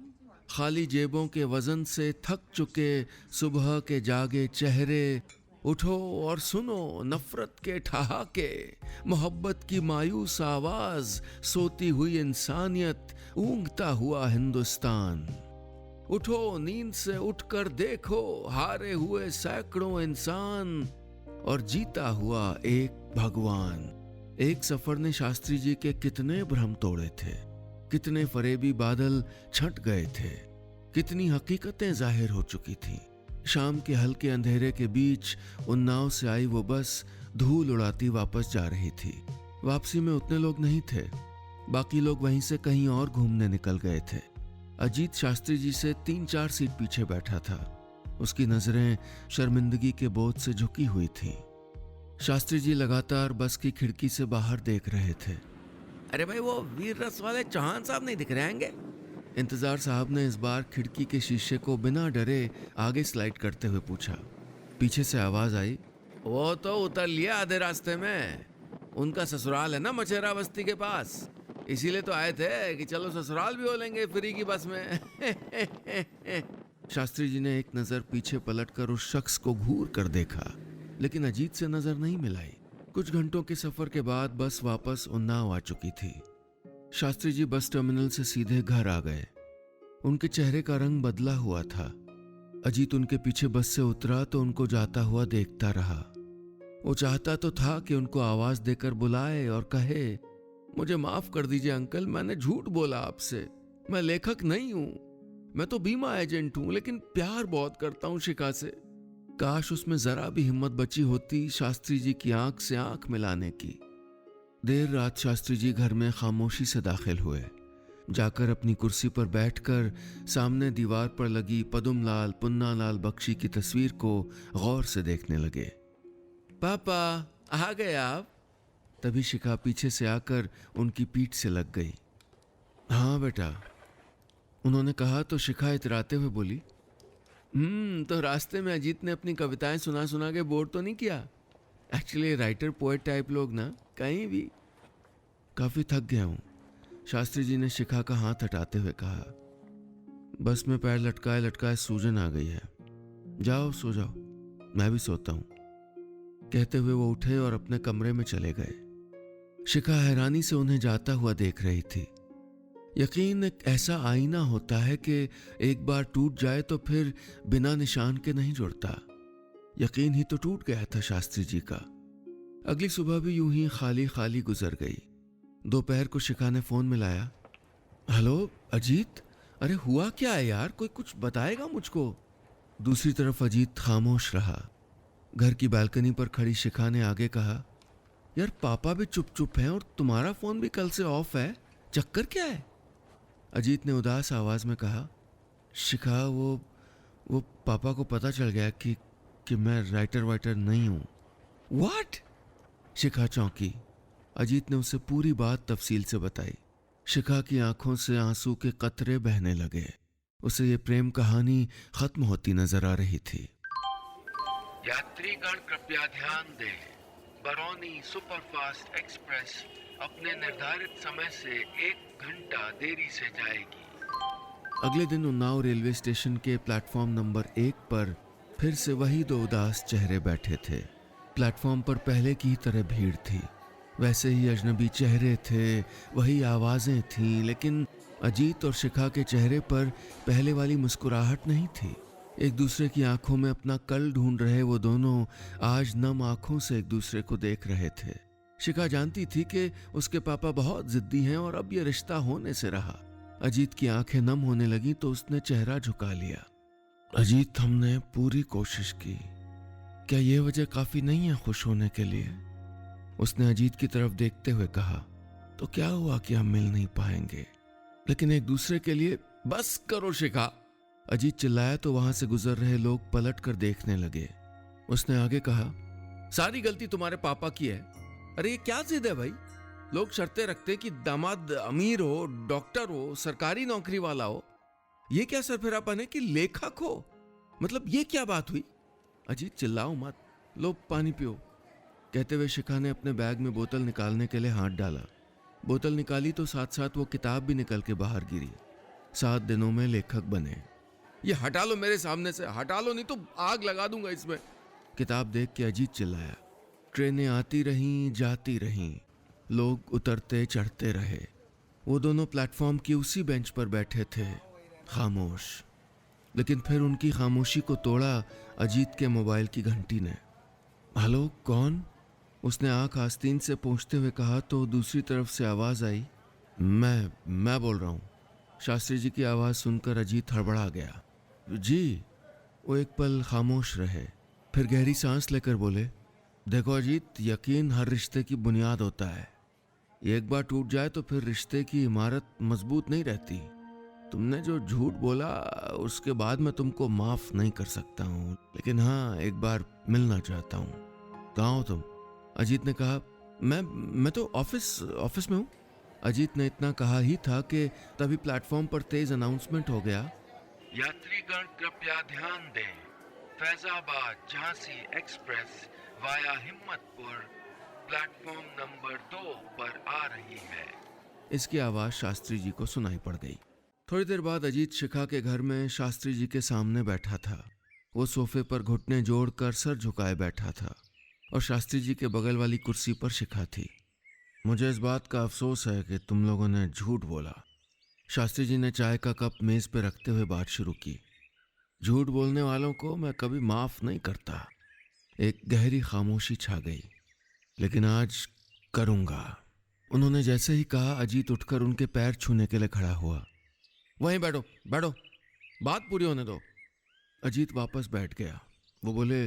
खाली जेबों के वजन से थक चुके सुबह के जागे चेहरे। उठो और सुनो नफरत के ठहाके, मोहब्बत की मायूस आवाज, सोती हुई इंसानियत, ऊंघता हुआ हिंदुस्तान। उठो नींद से उठकर देखो हारे हुए सैकड़ों इंसान और जीता हुआ एक भगवान। एक सफर ने शास्त्री जी के कितने भ्रम तोड़े थे, कितने फरेबी बादल छट गए थे, कितनी हकीकतें जाहिर हो चुकी थी। शाम के हल्के अंधेरे के बीच उन्नाव से आई वो बस धूल उड़ाती वापस जा रही थी। वापसी में उतने लोग नहीं थे, बाकी लोग वहीं से कहीं और घूमने निकल गए थे। अजीत शास्त्री जी से 3-4 सीट पीछे बैठा था। उसकी नजरें शर्मिंदगी के बोझ से झुकी हुई थीं। शास्त्री जी लगातार बस की खिड़की से बाहर देख रहे थे। अरे भाई, वो वीर रस वाले चौहान साहब नहीं दिख रहे हैं? इंतजार साहब ने इस बार खिड़की के शीशे को बिना डरे आगे स्लाइड करते हुए पूछा। पीछे से आवाज आई, वो तो उतर लिया आधे रास्ते में। उनका ससुराल है ना मछेरा बस्ती के पास, इसीलिए तो आए थे कि चलो ससुराल भी हो लेंगे फ्री की बस में। शास्त्री जी ने एक नजर पीछे पलटकर उस शख्स को घूर कर देखा, लेकिन अजीत से नजर नहीं मिलाई। कुछ घंटों के सफर के बाद बस वापस उन्नाव आ चुकी थी। शास्त्री जी बस टर्मिनल से सीधे घर आ गए। उनके चेहरे का रंग बदला हुआ था। अजीत उनके पीछे बस से उतरा तो उनको जाता हुआ देखता रहा। वो चाहता तो था कि उनको आवाज देकर बुलाए और कहे, मुझे माफ कर दीजिए अंकल, मैंने झूठ बोला आपसे। मैं लेखक नहीं हूं, मैं तो बीमा एजेंट हूं, लेकिन प्यार बहुत करता हूं शिखा से। काश उसमें जरा भी हिम्मत बची होती शास्त्री जी की आंख से आंख मिलाने की। देर रात शास्त्री जी घर में खामोशी से दाखिल हुए। जाकर अपनी कुर्सी पर बैठकर सामने दीवार पर लगी पदुमलाल पुन्नालाल बख्शी की तस्वीर को गौर से देखने लगे। पापा आ गए आप? तभी शिखा पीछे से आकर उनकी पीठ से लग गई। हाँ बेटा, उन्होंने कहा तो शिखा इतराते हुए बोली, तो रास्ते में अजीत ने अपनी कविताएं सुना सुना के बोर तो नहीं किया? एक्चुअली राइटर पोएट टाइप लोग ना कहीं भी। काफी थक गया हूं, शास्त्री जी ने शिखा का हाथ हटाते हुए कहा। बस में पैर लटकाए लटकाए सूजन आ गई है, जाओ सो जाओ, मैं भी सोता हूं। कहते हुए वो उठे और अपने कमरे में चले गए। शिखा हैरानी से उन्हें जाता हुआ देख रही थी। यकीन एक ऐसा आईना होता है कि एक बार टूट जाए तो फिर बिना निशान के नहीं जुड़ता। यकीन ही तो टूट गया था शास्त्री जी का। अगली सुबह भी यूं ही खाली खाली गुजर गई। दोपहर को शिखा ने फोन मिलाया। हेलो अजीत, अरे हुआ क्या है यार, कोई कुछ बताएगा मुझको? दूसरी तरफ अजीत खामोश रहा। घर की बालकनी पर खड़ी शिखा ने आगे कहा, यार पापा भी चुप चुप हैं और तुम्हारा फोन भी कल से ऑफ है, चक्कर क्या है? अजीत ने उदास आवाज में कहा, शिखा वो पापा को पता चल गया कि मैं राइटर वाइटर नहीं हूं। व्हाट? शिखा चौंकी। अजीत ने उसे पूरी बात तफसील से बताई। शिखा की आंखों से आंसू के कतरे बहने लगे। उसे ये प्रेम कहानी खत्म होती नजर आ रही थी। यात्रीगण कृपया ध्यान दें, बरौनी सुपरफास्ट एक्सप्रेस अपने निर्धारित समय से 1 घंटा देरी से जाएगी। अगले दिन उन्नाव रेलवे स्टेशन के प्लेटफॉर्म नंबर 1 पर फिर से वही दो उदास चेहरे बैठे थे। प्लेटफॉर्म पर पहले की तरह भीड़ थी, वैसे ही अजनबी चेहरे थे, वही आवाजें थीं, लेकिन अजीत और शिखा के चेहरे पर पहले वाली मुस्कुराहट नहीं थी। एक दूसरे की आंखों में अपना कल ढूंढ रहे वो दोनों आज नम आंखों से एक दूसरे को देख रहे थे। शिखा जानती थी कि उसके पापा बहुत जिद्दी हैं और अब ये रिश्ता होने से रहा। अजीत की आंखें नम होने लगी तो उसने चेहरा झुका लिया। अजीत, हमने पूरी कोशिश की, क्या ये वजह काफी नहीं है खुश होने के लिए? उसने अजीत की तरफ देखते हुए कहा। तो क्या हुआ कि हम मिल नहीं पाएंगे, लेकिन एक दूसरे के लिए? बस करो शिखा, अजीत चिल्लाया तो वहां से गुजर रहे लोग पलट कर देखने लगे। उसने आगे कहा, सारी गलती तुम्हारे पापा की है। अरे ये क्या जिद है भाई? लोग शर्तें रखते कि दामाद अमीर हो, डॉक्टर हो, सरकारी नौकरी वाला हो। ये क्या सरफिरापन है कि लेखक हो? मतलब ये क्या बात हुई? अजीत चिल्लाओ मत, लो पानी पियो। कहते हुए शिखा ने अपने बैग में बोतल निकालने के लिए हाथ डाला। बोतल निकाली तो साथ साथ वो किताब भी निकल के बाहर गिरी। 7 दिनों में लेखक बने। ये हटा लो मेरे सामने से, हटा लो, नहीं तो आग लगा दूंगा इसमें। किताब देख के अजीत चिल्लाया। ट्रेनें आती रहीं, जाती रहीं, लोग उतरते चढ़ते रहे। वो दोनों प्लेटफॉर्म की उसी बेंच पर बैठे थे, खामोश। लेकिन फिर उनकी खामोशी को तोड़ा अजीत के मोबाइल की घंटी ने। हेलो, कौन? उसने आंख आस्तीन से पूछते हुए कहा तो दूसरी तरफ से आवाज आई। मैं बोल रहा हूँ। शास्त्री जी की आवाज सुनकर अजीत हड़बड़ा गया। जी। वो एक पल खामोश रहे, फिर गहरी सांस लेकर बोले, देखो अजीत, यकीन हर रिश्ते की बुनियाद होता है। ये एक बार टूट जाए तो फिर रिश्ते की इमारत मजबूत नहीं रहती। तुमने जो झूठ बोला उसके बाद मैं तुमको माफ नहीं कर सकता हूँ, लेकिन हाँ, एक बार मिलना चाहता हूँ। कहाँ हो तुम? अजीत ने कहा, मैं तो ऑफिस में हूँ। अजीत ने इतना कहा ही था कि तभी प्लेटफॉर्म पर तेज अनाउंसमेंट हो गया। यात्रीगण कृपया ध्यान दें, Faizabad Jhansi express via Himmatpur platform number 2 पर आ रही है। इसकी आवाज शास्त्री जी को सुनाई पड़ गई। थोड़ी देर बाद अजीत शिखा के घर में शास्त्री जी के सामने बैठा था। वो सोफे पर घुटने जोड़कर सर झुकाए बैठा था और शास्त्री जी के बगल वाली कुर्सी पर शिखा थी। मुझे इस बात का अफसोस है कि तुम लोगों ने झूठ बोला। शास्त्री जी ने चाय का कप मेज पर रखते हुए बात शुरू की। झूठ बोलने वालों को मैं कभी माफ नहीं करता। एक गहरी खामोशी छा गई। लेकिन आज करूंगा। उन्होंने जैसे ही कहा, अजीत उठकर उनके पैर छूने के लिए खड़ा हुआ। वहीं बैठो, बात पूरी होने दो। अजीत वापस बैठ गया। वो बोले,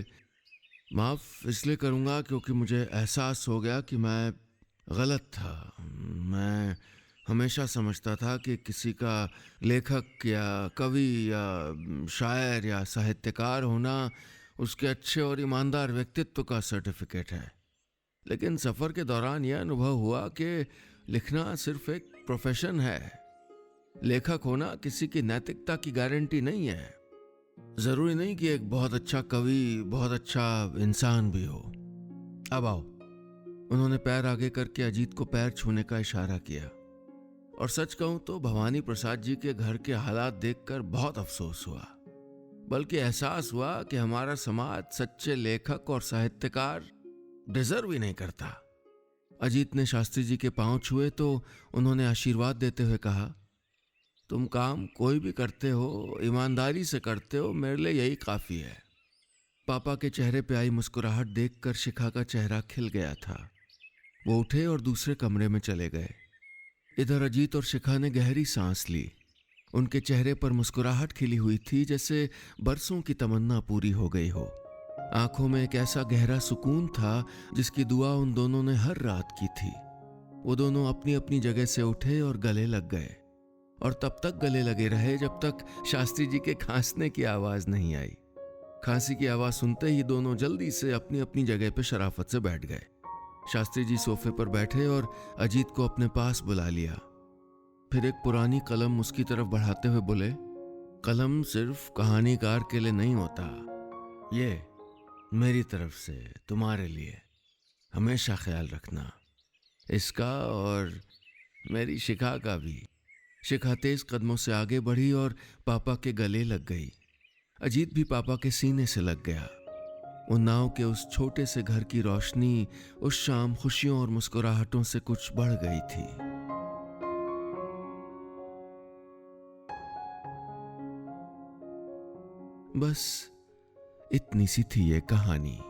माफ इसलिए करूंगा क्योंकि मुझे एहसास हो गया कि मैं गलत था। मैं हमेशा समझता था कि किसी का लेखक या कवि या शायर या साहित्यकार होना उसके अच्छे और ईमानदार व्यक्तित्व का सर्टिफिकेट है। लेकिन सफ़र के दौरान यह अनुभव हुआ कि लिखना सिर्फ एक प्रोफेशन है। लेखक होना किसी की नैतिकता की गारंटी नहीं है। जरूरी नहीं कि एक बहुत अच्छा कवि बहुत अच्छा इंसान भी हो। अब आओ। उन्होंने पैर आगे करके अजीत को पैर छूने का इशारा किया। और सच कहूं तो भवानी प्रसाद जी के घर के हालात देखकर बहुत अफसोस हुआ, बल्कि एहसास हुआ कि हमारा समाज सच्चे लेखक और साहित्यकार डिजर्व ही नहीं करता। अजीत ने शास्त्री जी के पांव छुए तो उन्होंने आशीर्वाद देते हुए कहा, तुम काम कोई भी करते हो, ईमानदारी से करते हो, मेरे लिए यही काफी है। पापा के चेहरे पे आई मुस्कुराहट देखकर शिखा का चेहरा खिल गया था। वो उठे और दूसरे कमरे में चले गए। इधर अजीत और शिखा ने गहरी सांस ली। उनके चेहरे पर मुस्कुराहट खिली हुई थी जैसे बरसों की तमन्ना पूरी हो गई हो। आंखों में एक ऐसा गहरा सुकून था जिसकी दुआ उन दोनों ने हर रात की थी। वो दोनों अपनी अपनी जगह से उठे और गले लग गए, और तब तक गले लगे रहे जब तक शास्त्री जी के खांसने की आवाज नहीं आई। खांसी की आवाज सुनते ही दोनों जल्दी से अपनी अपनी जगह पर शराफत से बैठ गए। शास्त्री जी सोफे पर बैठे और अजीत को अपने पास बुला लिया। फिर एक पुरानी कलम उसकी तरफ बढ़ाते हुए बोले, कलम सिर्फ कहानीकार के लिए नहीं होता, ये मेरी तरफ से तुम्हारे लिए। हमेशा ख्याल रखना इसका और मेरी शिखा का भी। शिखा तेज कदमों से आगे बढ़ी और पापा के गले लग गई। अजीत भी पापा के सीने से लग गया। वो नाव के उस छोटे से घर की रोशनी उस शाम खुशियों और मुस्कुराहटों से कुछ बढ़ गई थी। बस इतनी सी थी ये कहानी।